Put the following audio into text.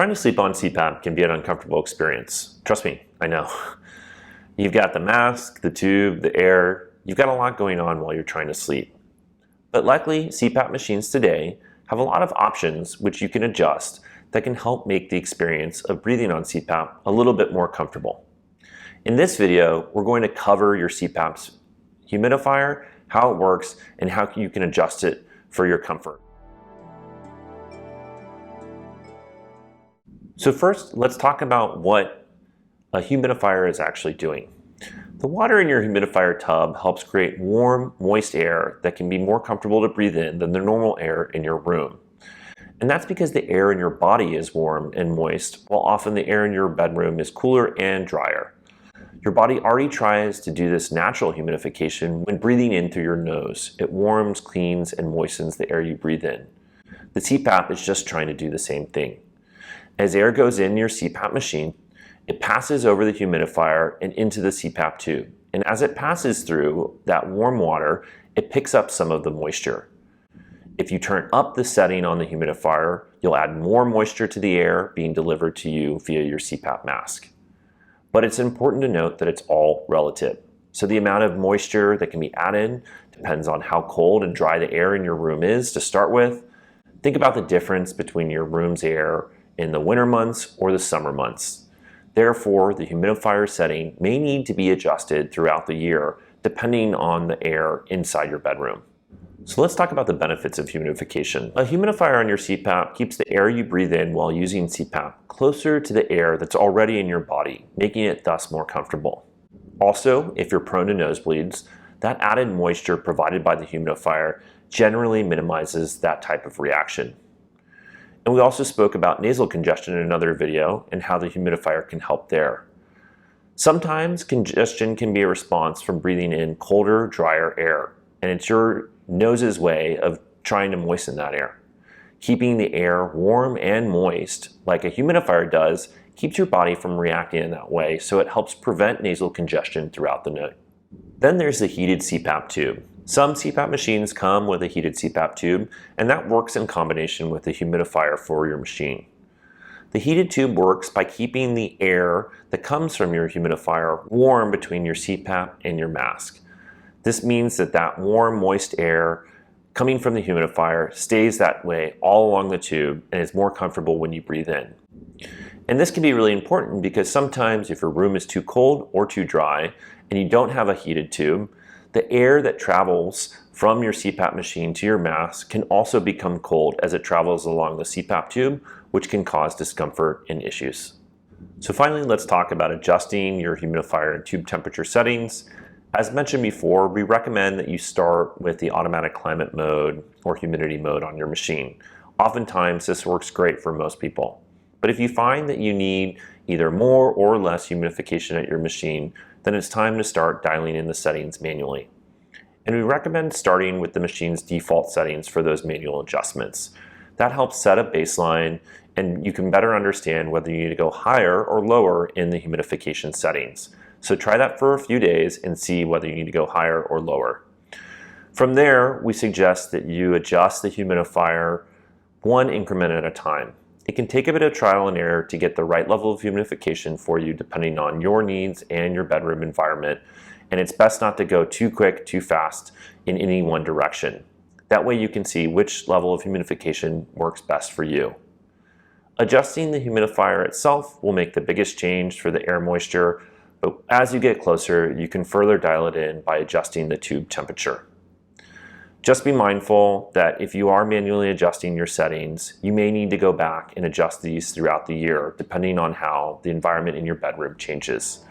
Trying to sleep on CPAP can be an uncomfortable experience. Trust me, I know. You've got the mask, the tube, the air. You've got a lot going on while you're trying to sleep. But luckily, CPAP machines today have a lot of options which you can adjust that can help make the experience of breathing on CPAP a little bit more comfortable. In this video, we're going to cover your CPAP's humidifier, how it works, and how you can adjust it for your comfort. So first, let's talk about what a humidifier is actually doing. The water in your humidifier tub helps create warm, moist air that can be more comfortable to breathe in than the normal air in your room. And that's because the air in your body is warm and moist, while often the air in your bedroom is cooler and drier. Your body already tries to do this natural humidification when breathing in through your nose. It warms, cleans, and moistens the air you breathe in. The CPAP is just trying to do the same thing. As air goes in your CPAP machine, it passes over the humidifier and into the CPAP tube. And as it passes through that warm water, it picks up some of the moisture. If you turn up the setting on the humidifier, you'll add more moisture to the air being delivered to you via your CPAP mask. But it's important to note that it's all relative. So the amount of moisture that can be added depends on how cold and dry the air in your room is to start with. Think about the difference between your room's air in the winter months or the summer months. Therefore, the humidifier setting may need to be adjusted throughout the year depending on the air inside your bedroom. So let's talk about the benefits of humidification. A humidifier on your CPAP keeps the air you breathe in while using CPAP closer to the air that's already in your body, making it thus more comfortable. Also, if you're prone to nosebleeds, that added moisture provided by the humidifier generally minimizes that type of reaction. And we also spoke about nasal congestion in another video and how the humidifier can help there. Sometimes congestion can be a response from breathing in colder, drier air, and it's your nose's way of trying to moisten that air. Keeping the air warm and moist, like a humidifier does, keeps your body from reacting in that way, so it helps prevent nasal congestion throughout the night. Then there's the heated CPAP tube. Some CPAP machines come with a heated CPAP tube, and that works in combination with the humidifier for your machine. The heated tube works by keeping the air that comes from your humidifier warm between your CPAP and your mask. This means that warm, moist air coming from the humidifier stays that way all along the tube and is more comfortable when you breathe in. And this can be really important because sometimes if your room is too cold or too dry and you don't have a heated tube, the air that travels from your CPAP machine to your mask can also become cold as it travels along the CPAP tube, which can cause discomfort and issues. So finally, let's talk about adjusting your humidifier and tube temperature settings. As mentioned before, we recommend that you start with the automatic climate mode or humidity mode on your machine. Oftentimes, this works great for most people. But if you find that you need either more or less humidification at your machine, then it's time to start dialing in the settings manually. And we recommend starting with the machine's default settings for those manual adjustments. That helps set a baseline, and you can better understand whether you need to go higher or lower in the humidification settings. So try that for a few days and see whether you need to go higher or lower. From there, we suggest that you adjust the humidifier one increment at a time. It can take a bit of trial and error to get the right level of humidification for you depending on your needs and your bedroom environment, and it's best not to go too quick, too fast in any one direction. That way you can see which level of humidification works best for you. Adjusting the humidifier itself will make the biggest change for the air moisture, but as you get closer, you can further dial it in by adjusting the tube temperature. Just be mindful that if you are manually adjusting your settings, you may need to go back and adjust these throughout the year, depending on how the environment in your bedroom changes.